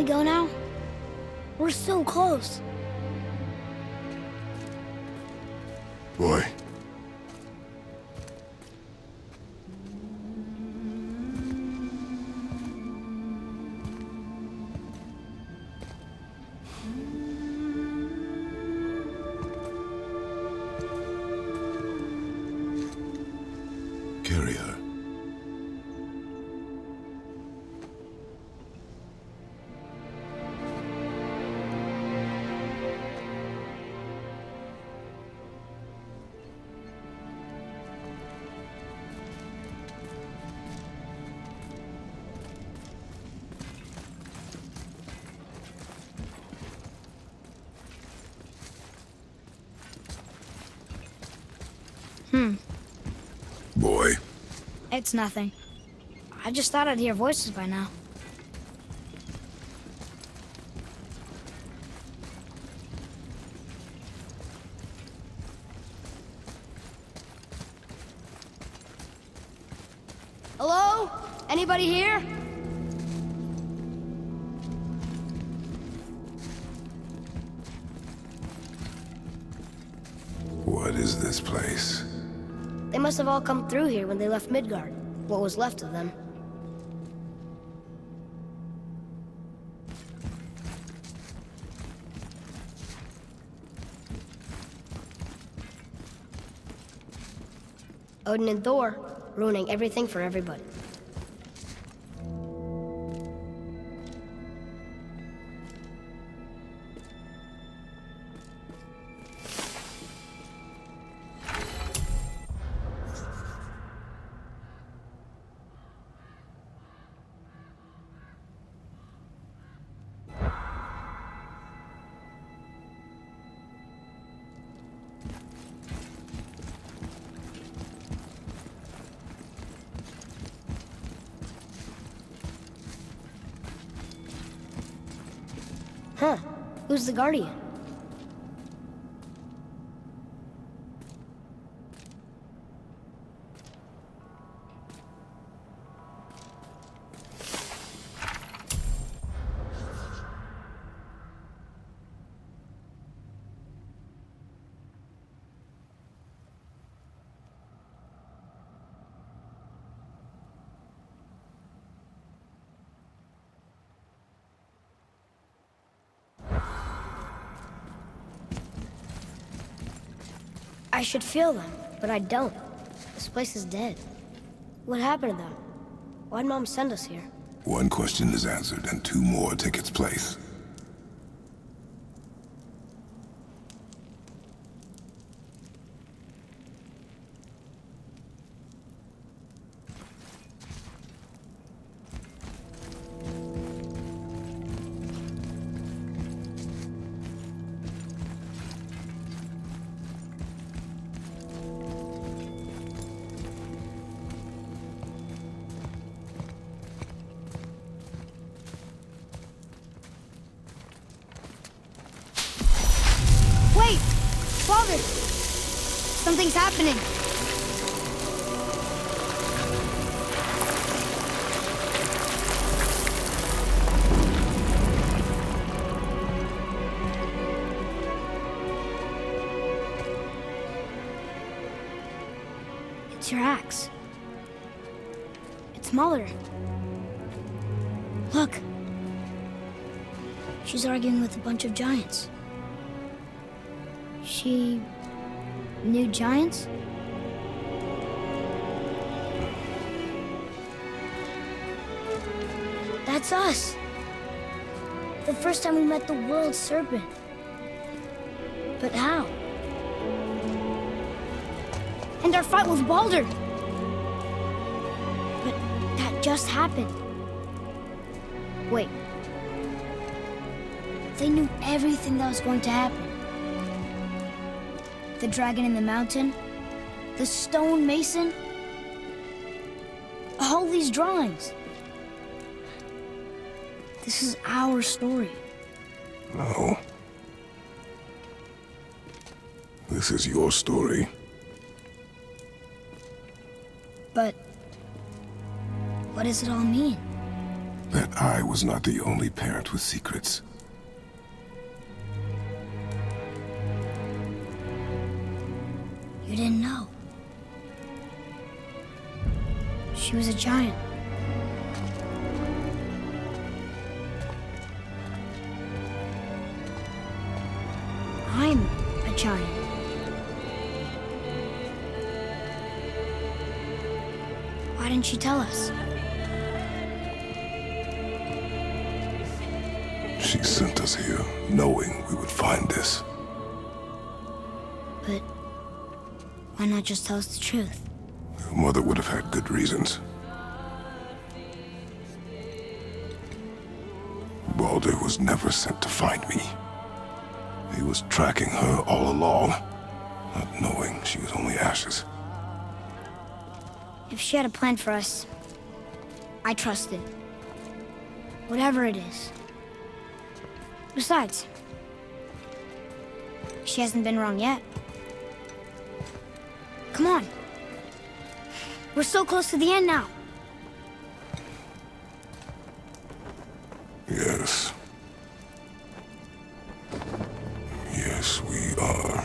go now? We're so close. Boy. Carry her. Boy. It's nothing. I just thought I'd hear voices by now. Hello? Anybody here? What is this place? They must have all come through here when they left Midgard. What was left of them. Odin and Thor, ruining everything for everybody. Huh. Who's the Guardian? I should feel them, but I don't. This place is dead. What happened to them? Why'd Mom send us here? One question is answered, and two more take its place. Wait! Father! Something's happening. It's your axe. It's Mother. Look. She's arguing with a bunch of giants. She knew giants? That's us. The first time we met the world serpent. But how? And our fight with Baldur. But that just happened. Wait. They knew everything that was going to happen. The dragon in the mountain, the stone mason, all these drawings. This is our story. No. This is your story. But what does it all mean? that I was not the only parent with secrets. You didn't know. She was a giant. I'm a giant. Why didn't she tell us? She sent us here, knowing we would find this. But why not just tell us the truth? Your mother would have had good reasons. Baldur was never sent to find me. He was tracking her all along, not knowing she was only ashes. If she had a plan for us, I trust it. Whatever it is. Besides, she hasn't been wrong yet. Come on. We're so close to the end now. Yes. Yes, we are.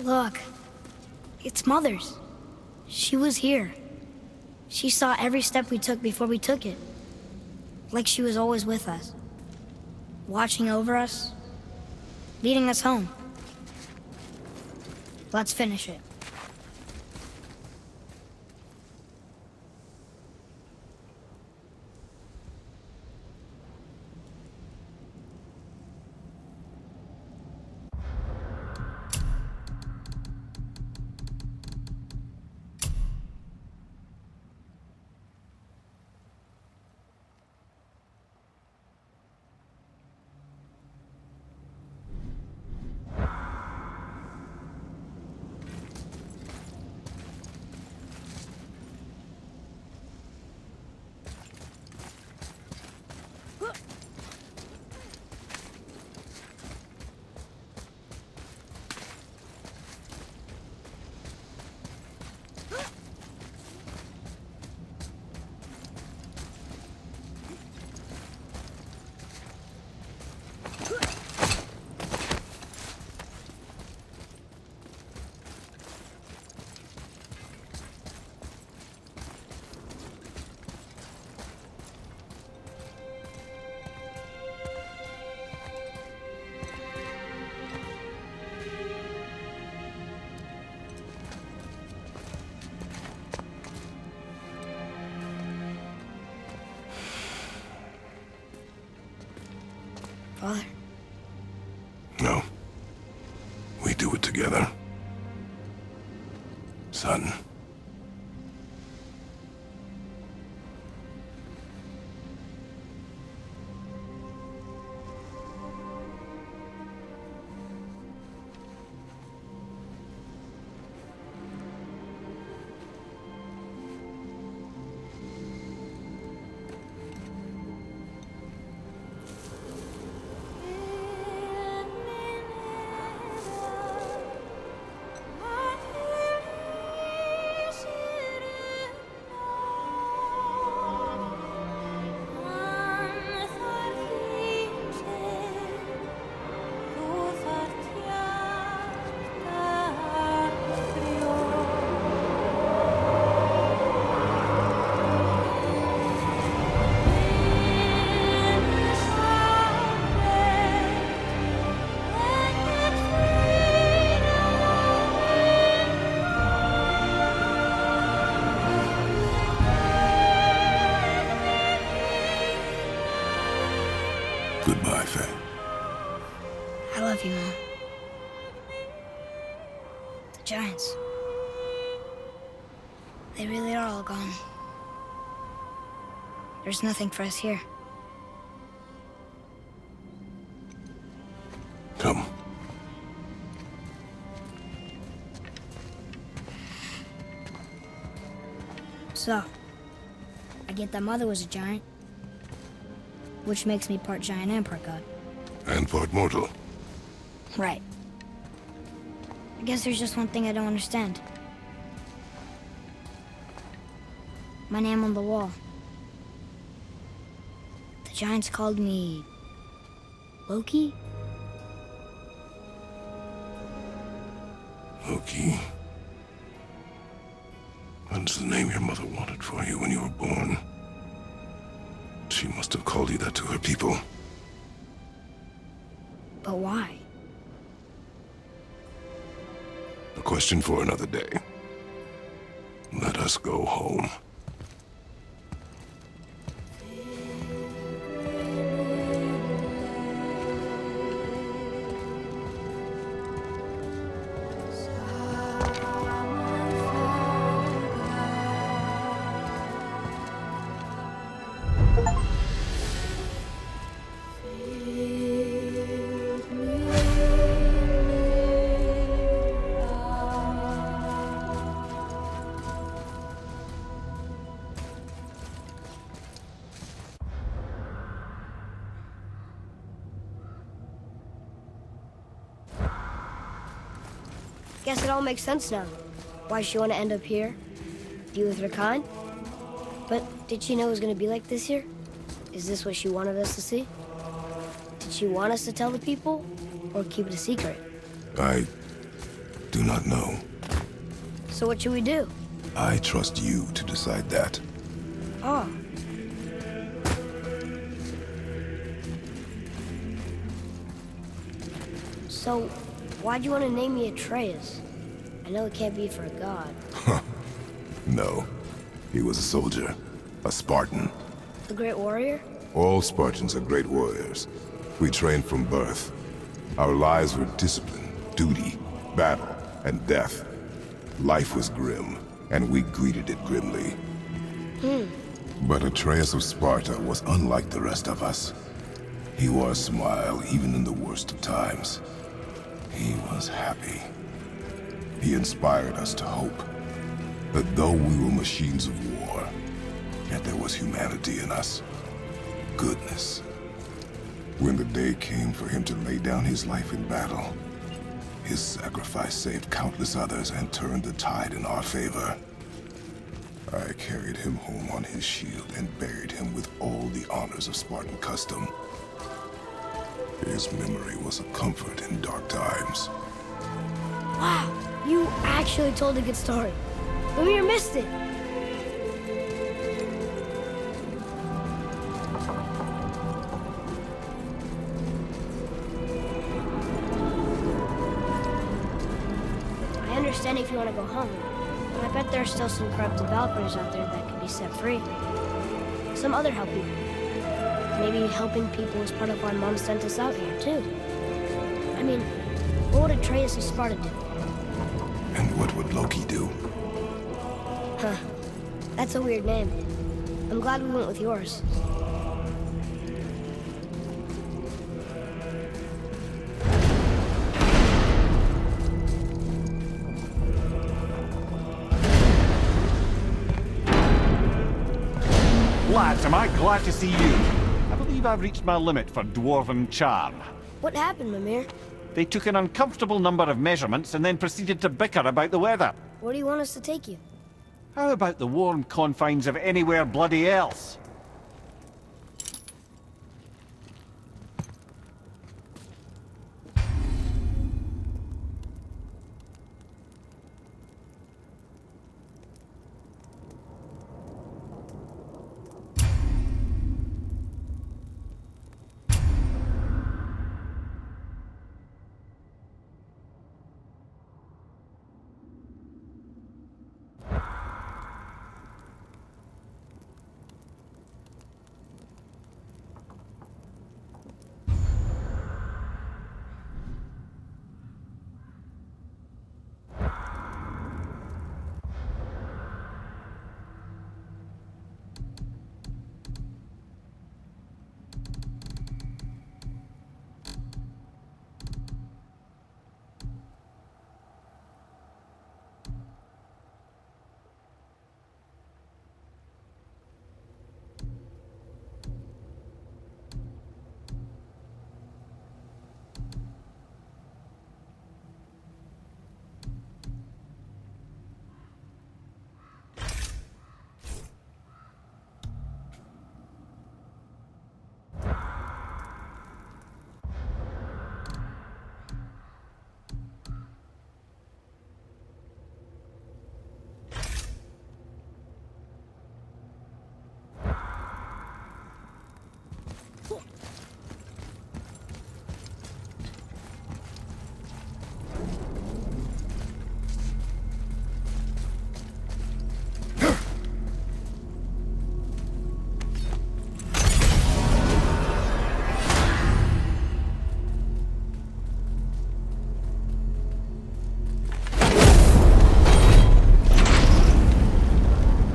Look, it's Mother's. She was here. She saw every step we took before we took it. Like she was always with us. Watching over us. Leading us home. Let's finish it. Father. No. We do it together. Son. Goodbye, Faye. I love you, Mom. The Giants. They really are all gone. There's nothing for us here. So, I get that Mother was a giant, which makes me part giant and part god. And part mortal. Right. I guess there's just one thing I don't understand. My name on the wall. The giants called me... Loki? Loki. That's the name your mother wanted for you when you were born. She must have called you that to her people. But why? A question for another day. Let us go home. Guess it all makes sense now. Why she want to end up here? Be with her kind? But did she know it was going to be like this here? Is this what she wanted us to see? Did she want us to tell the people? Or keep it a secret? I do not know. So what should we do? I trust you to decide that. Oh. So, why'd you want to name me Atreus? I know it can't be for a god. No. He was a soldier. A Spartan. A great warrior? All Spartans are great warriors. We trained from birth. Our lives were discipline, duty, battle, and death. Life was grim, and we greeted it grimly. But Atreus of Sparta was unlike the rest of us. He wore a smile even in the worst of times. He was happy. He inspired us to hope that though we were machines of war, yet there was humanity in us. Goodness. When the day came for him to lay down his life in battle, his sacrifice saved countless others and turned the tide in our favor. I carried him home on his shield and buried him with all the honors of Spartan custom. His memory was a comfort in dark times. Wow, you actually told a good story. Mimir missed it. I understand if you want to go home, but I bet there are still some corrupted Valkyries out there that could be set free. Some other help people. Maybe helping people is part of why Mom sent us out here, too. I mean, what would Atreus of Sparta do? And what would Loki do? Huh. That's a weird name. I'm glad we went with yours. Lads, am I glad to see you. I believe I've reached my limit for dwarven charm. What happened, Mimir? They took an uncomfortable number of measurements and then proceeded to bicker about the weather. Where do you want us to take you? How about the warm confines of anywhere bloody else?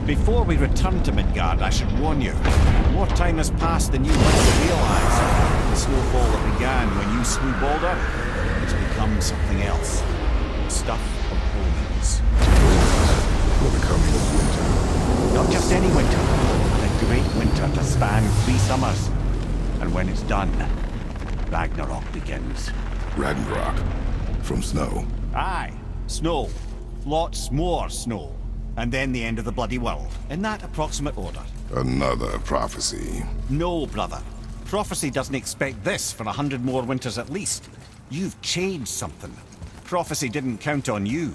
Before we return to Midgard, I should warn you. More time has passed than you might realize. The snowfall that began when you slew Balder has become something else. Stuff of omens. For the coming of winter. Not just any winter, but a great winter to span 3 summers. And when it's done, Ragnarok begins. Ragnarok. From snow. Aye, snow. Lots more snow. And then the end of the bloody world. In that approximate order. Another prophecy. No, brother. Prophecy doesn't expect this for 100 more winters at least. You've changed something. Prophecy didn't count on you.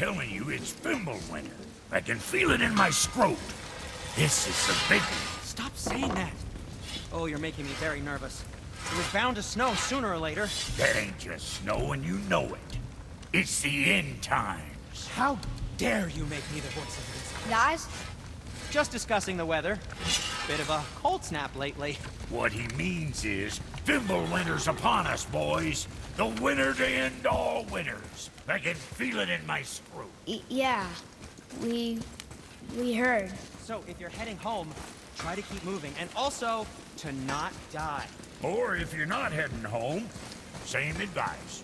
telling you it's Fimbulwinter. I can feel it in my scrot. This is the big one. Stop saying that. Oh, you're making me very nervous. It was bound to snow sooner or later. That ain't just snow and you know it. It's the end times. How dare you make me the voice of reason? Guys, Just discussing the weather. Bit of a cold snap lately. What he means is, Fimbulwinter's upon us, boys. The winter to end all winters. I can feel it in my scrot. yeah. We heard. So if you're heading home, try to keep moving. And also, to not die. Or if you're not heading home, same advice.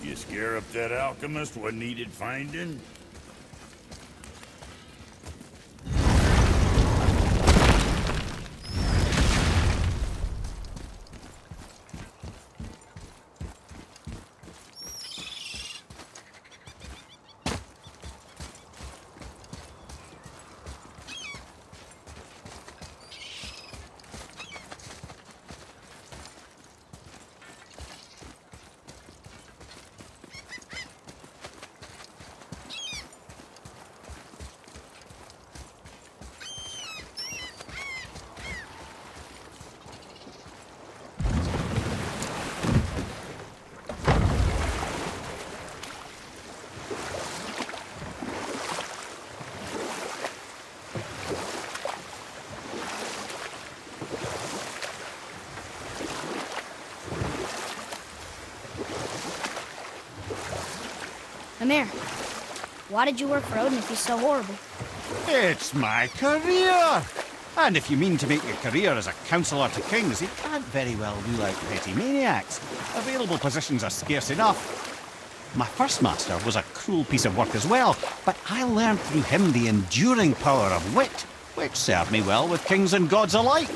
You scare up that alchemist what needed finding? Amir, why did you work for Odin if he's so horrible? It's my career! And if you mean to make your career as a counselor to kings, you can't very well rule out petty maniacs. Available positions are scarce enough. My first master was a cruel piece of work as well, but I learned through him the enduring power of wit, which served me well with kings and gods alike.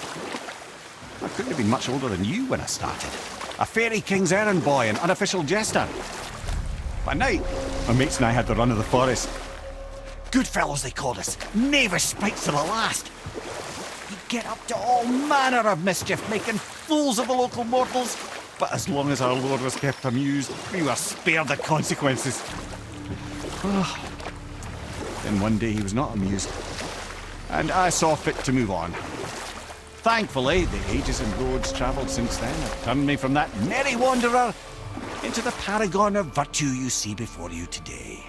I couldn't have been much older than you when I started. A fairy king's errand boy and unofficial jester. By night, my mates and I had the run of the forest. Good fellows, they called us. Knavish spites to the last. We'd get up to all manner of mischief, making fools of the local mortals. But as long as our lord was kept amused, we were spared the consequences. Then one day he was not amused, and I saw fit to move on. Thankfully, the ages and roads travelled since then have turned me from that merry wanderer into the paragon of virtue you see before you today.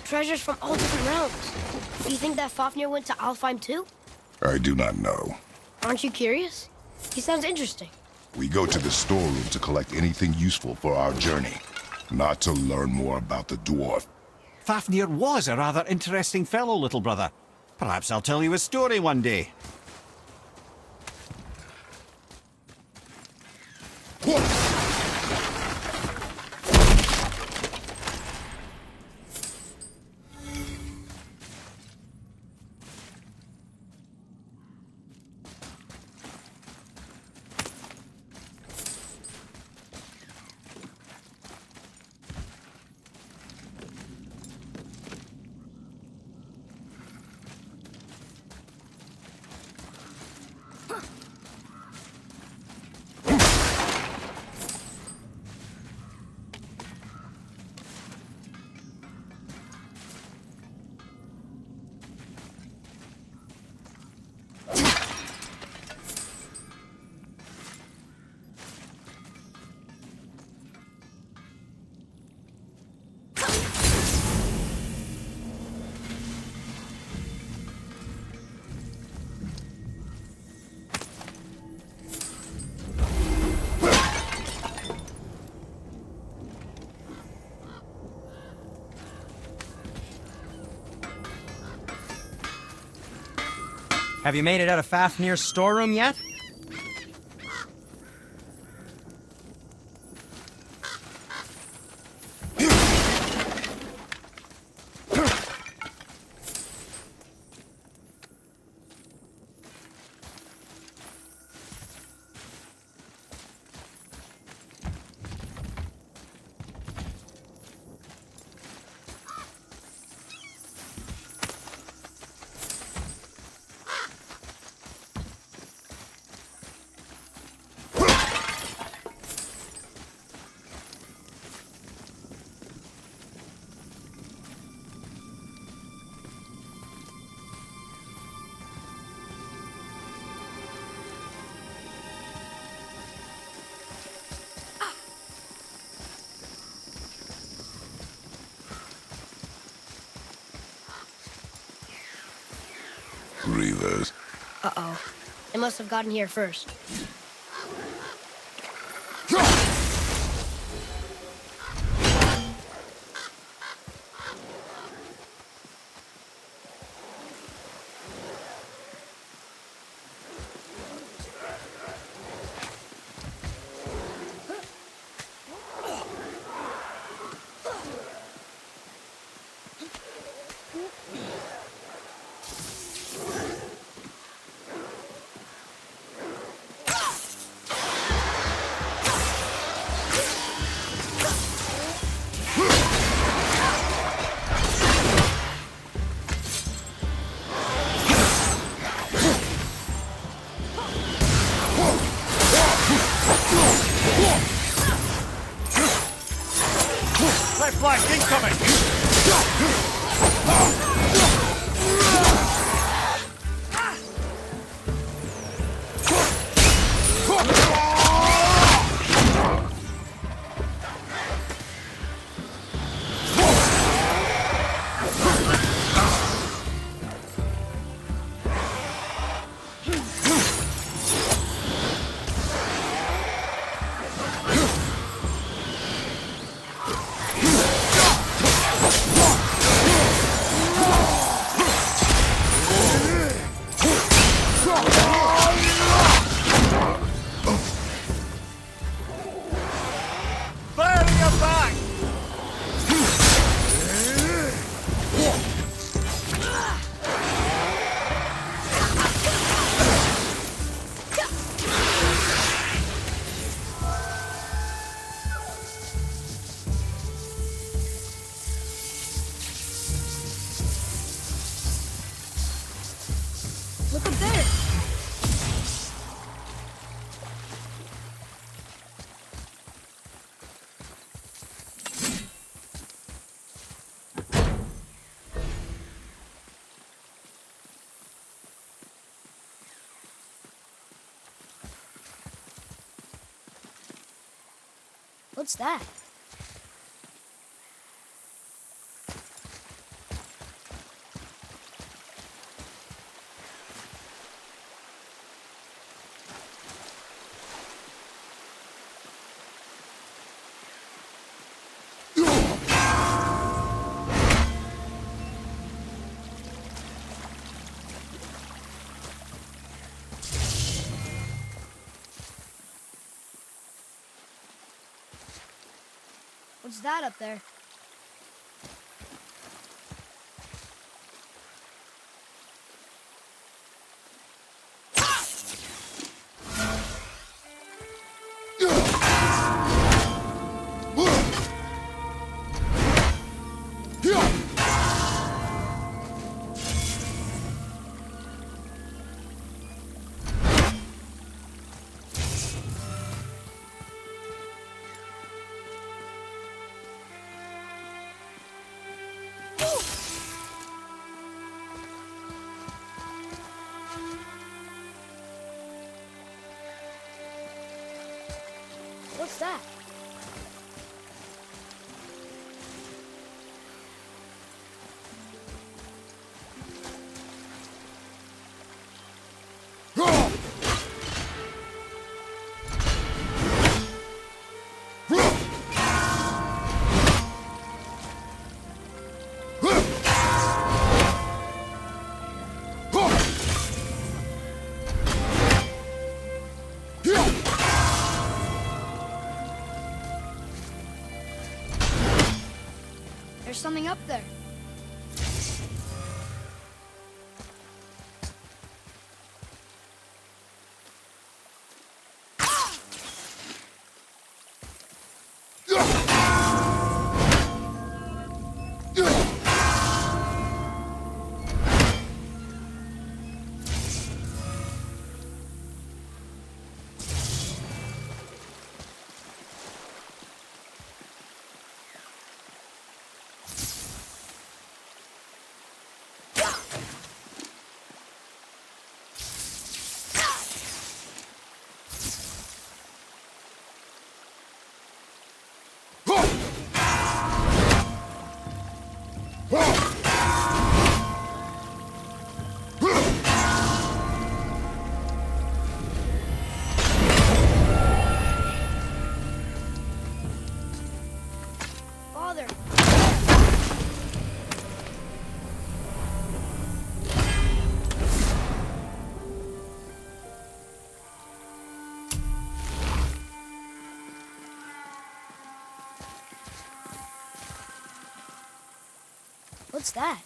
Treasures from all different realms. Do you think that Fafnir went to Alfheim too? I do not know. Aren't you curious? He sounds interesting. We go to the storeroom to collect anything useful for our journey, not to learn more about the dwarf. Fafnir was a rather interesting fellow, little brother. Perhaps I'll tell you a story one day. Have you made it out of Fafnir's storeroom yet? Reavers. Uh-oh. They must have gotten here first. Red flag incoming! Look up there. What's that? What's that up there? What's that? something up there. Father! What's that?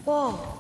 Whoa.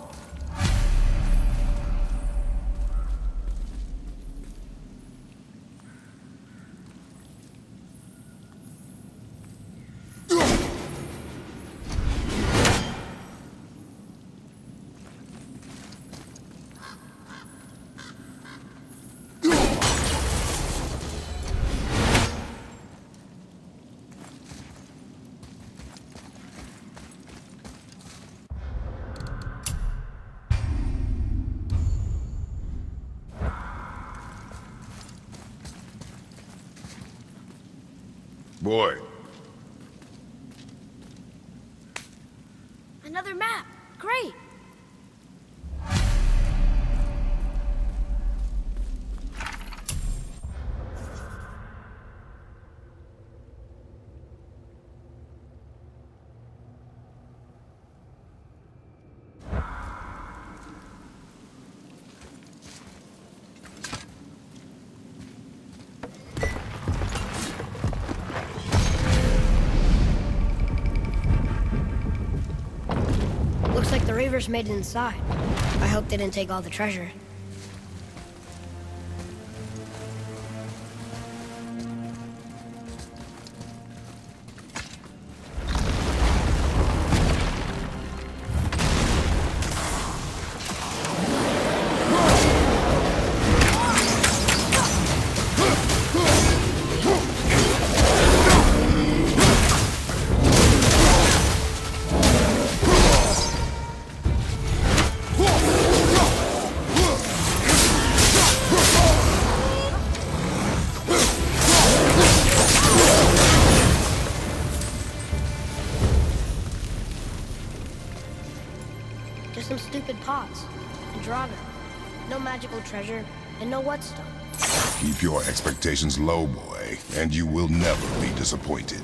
Boy, Another map! Great! Looks like the Reavers made it inside. I hope they didn't take all the treasure. Just some stupid pots and Drago. No magical treasure and no whetstone. Keep your expectations low, boy, and you will never be disappointed.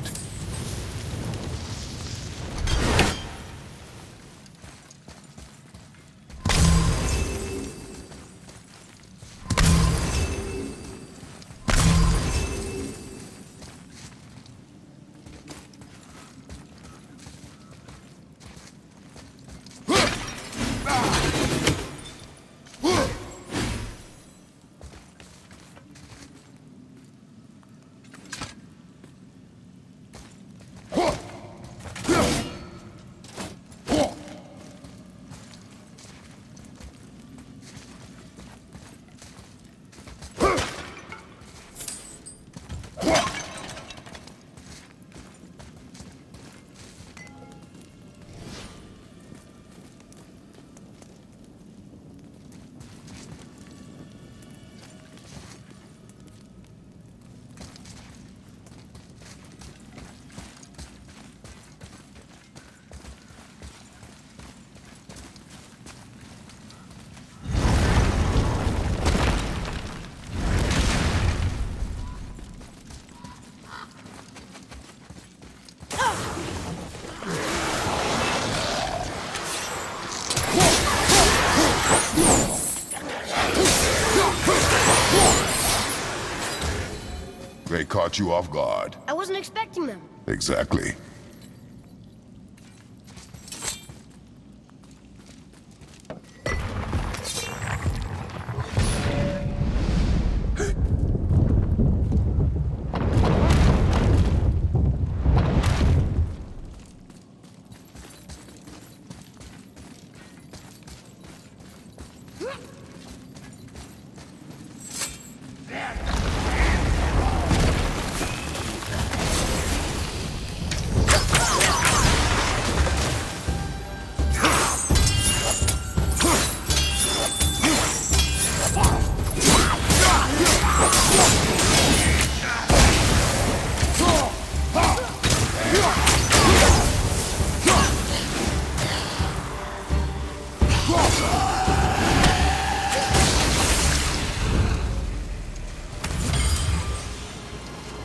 They caught you off guard. I wasn't expecting them. Exactly.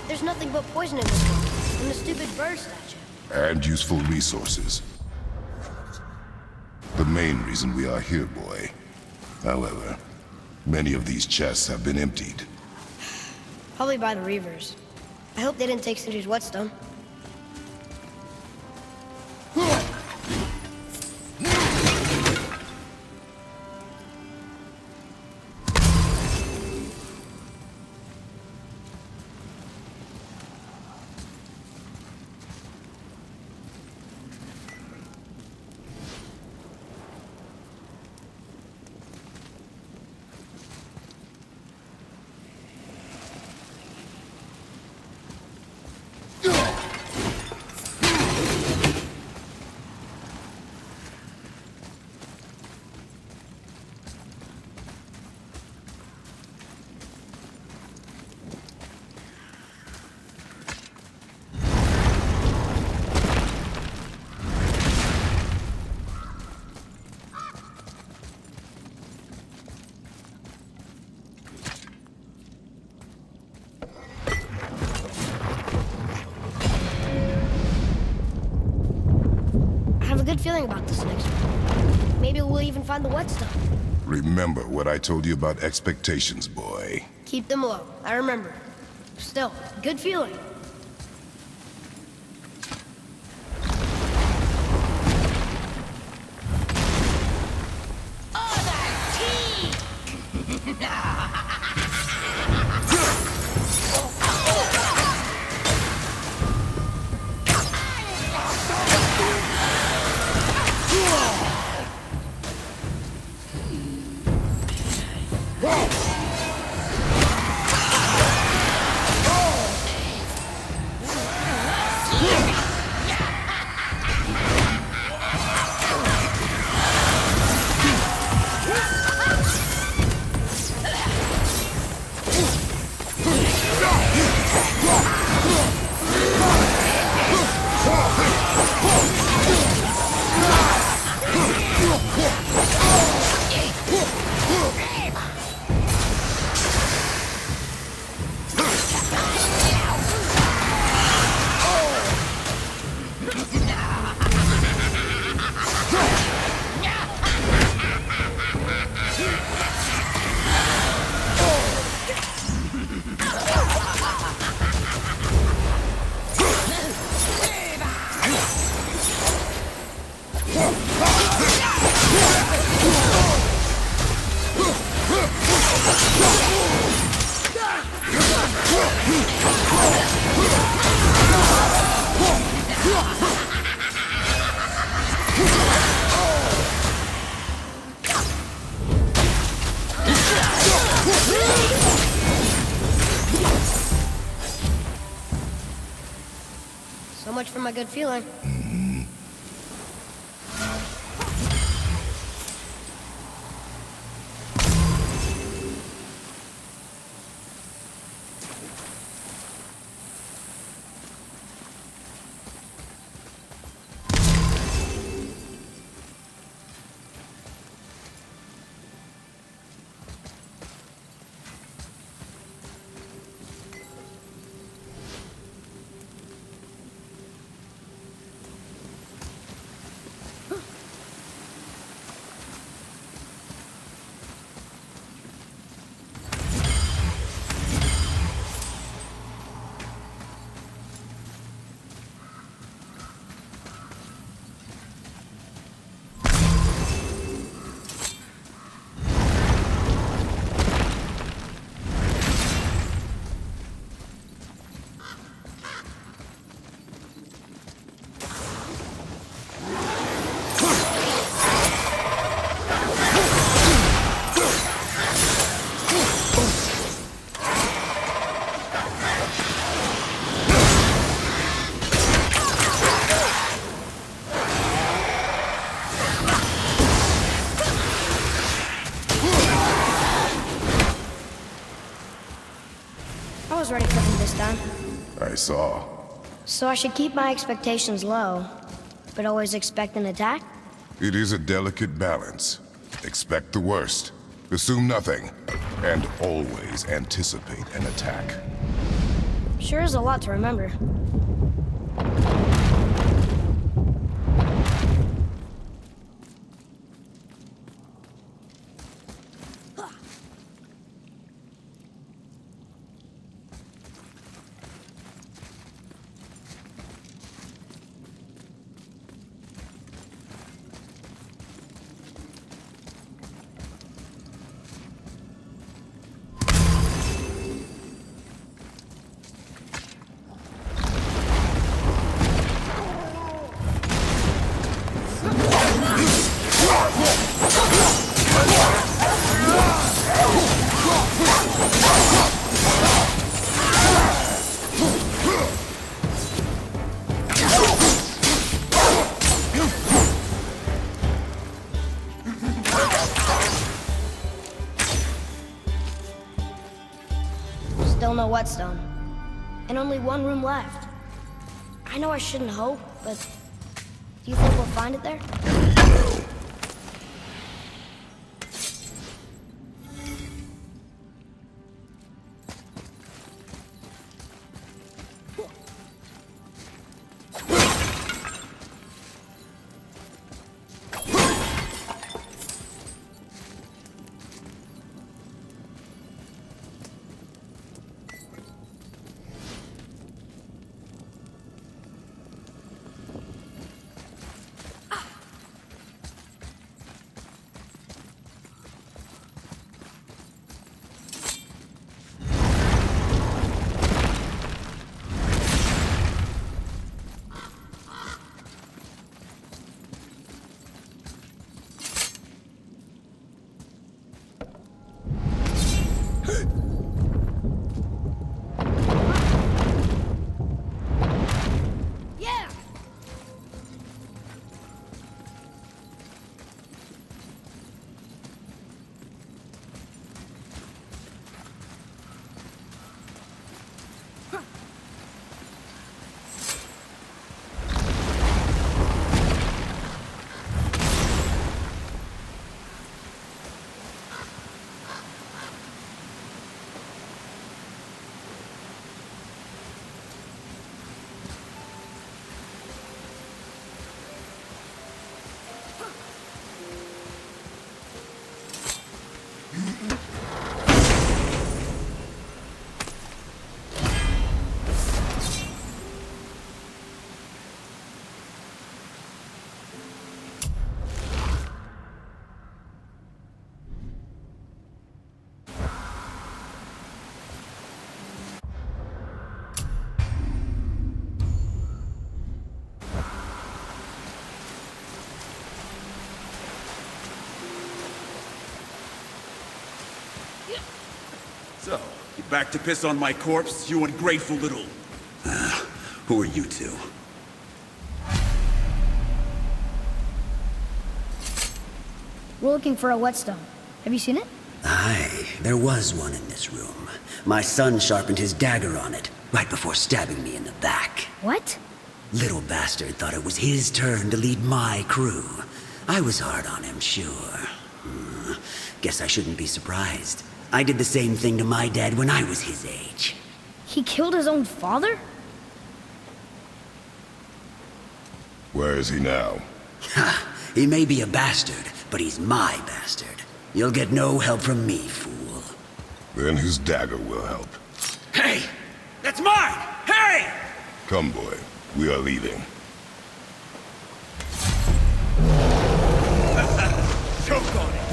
There's nothing but poison in this one, and the stupid bird statue. And useful resources. The main reason we are here, boy. However, many of these chests have been emptied. Probably by the Reavers. I hope they didn't take Sindri's whetstone. Good feeling about this next one. Maybe we'll even find the whetstone. Remember what I told you about expectations, boy. Keep them low. I remember. Still, good feeling. So much for my good feeling. I was ready for him this time. I saw. So I should keep my expectations low, but always expect an attack? It is a delicate balance. Expect the worst, assume nothing, and always anticipate an attack. Sure is a lot to remember. Still no whetstone. And only one room left. I know I shouldn't hope, but do you think we'll find it there? No. So, you back to piss on my corpse, you ungrateful little... who are you two? We're looking for a whetstone. Have you seen it? Aye, there was one in this room. My son sharpened his dagger on it, right before stabbing me in the back. What? Little bastard thought it was his turn to lead my crew. I was hard on him, sure. Guess I shouldn't be surprised. I did the same thing to my dad when I was his age. He killed his own father? Where is he now? Ha! He may be a bastard, but he's my bastard. You'll get no help from me, fool. Then his dagger will help. Hey! That's mine! Hey! Come, boy. We are leaving. Choke on it!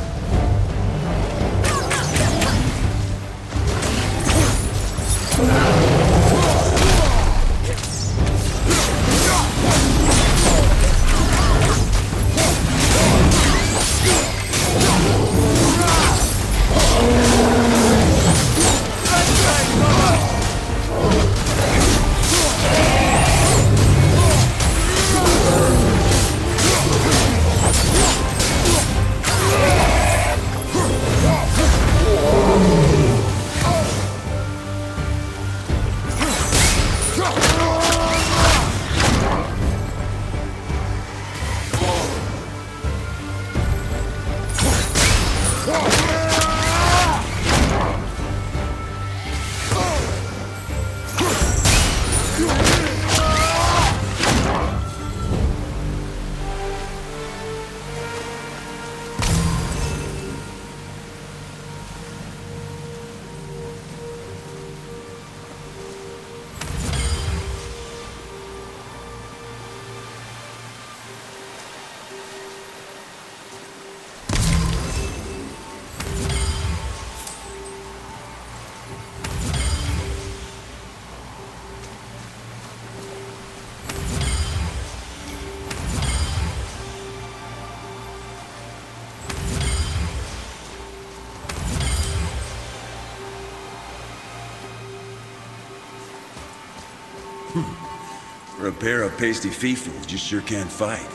For a pair of pasty fiefs, you sure can't fight.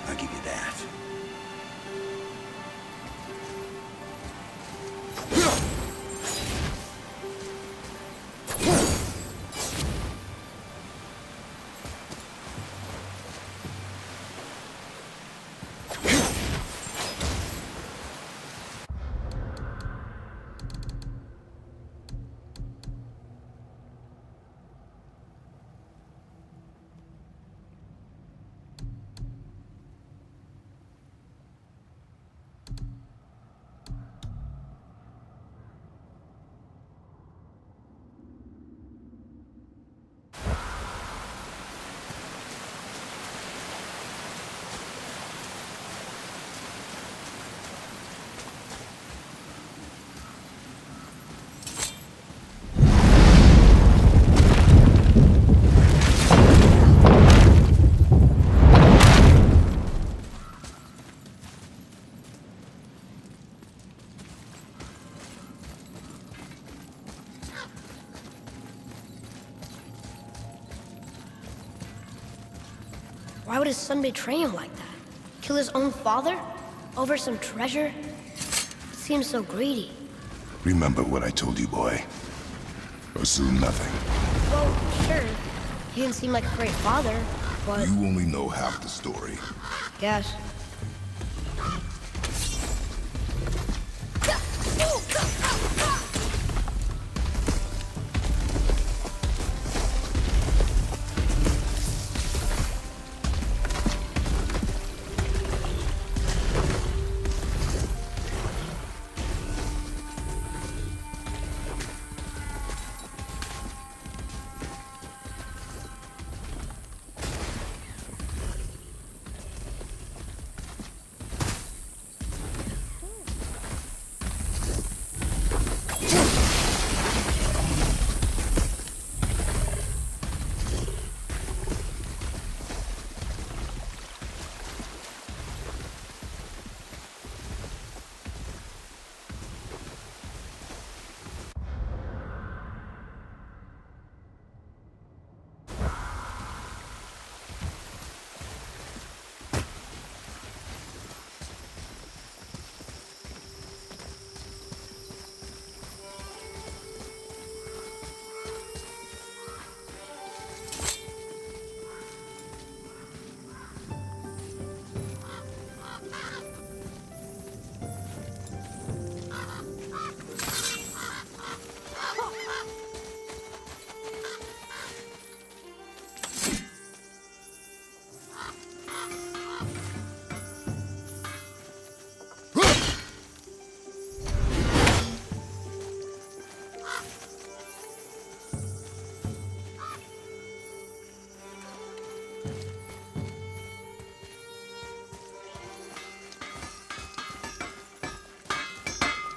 I'll give you that. Why would his son betray him like that? Kill his own father? Over some treasure? It seems so greedy. Remember what I told you, boy. Pursue nothing. Well, sure. He didn't seem like a great father, but... You only know half the story. Guess.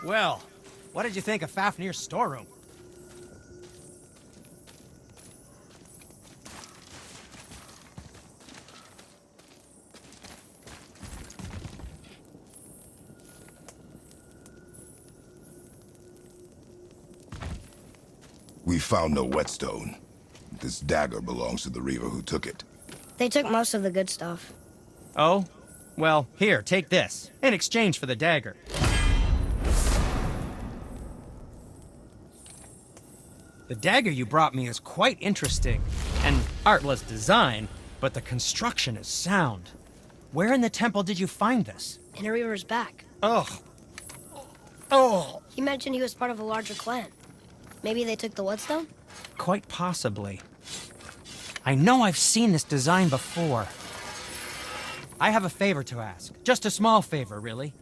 Well, what did you think of Fafnir's storeroom? We found no whetstone. This dagger belongs to the Reaver who took it. They took most of the good stuff. Oh? Well, here, take this. In exchange for the dagger. The dagger you brought me is quite interesting. An artless design, but the construction is sound. Where in the temple did you find this? In a Reaver's back. Ugh. Oh! He mentioned he was part of a larger clan. Maybe they took the whetstone? Quite possibly. I know I've seen this design before. I have a favor to ask. Just a small favor, really.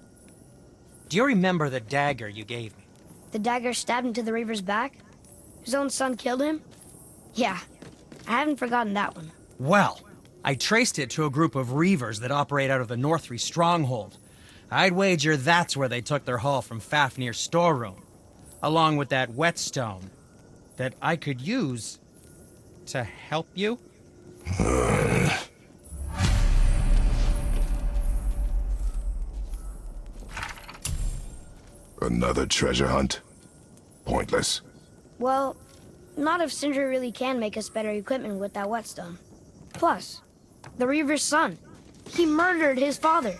Do you remember the dagger you gave me? The dagger stabbed into the Reaver's back? His own son killed him? Yeah, I haven't forgotten that one. Well, I traced it to a group of Reavers that operate out of the Northree stronghold. I'd wager that's where they took their haul from Fafnir's storeroom, along with that whetstone that I could use to help you. Another treasure hunt? Pointless. Well, not if Sindri really can make us better equipment with that whetstone. Plus, the Reaver's son. He murdered his father.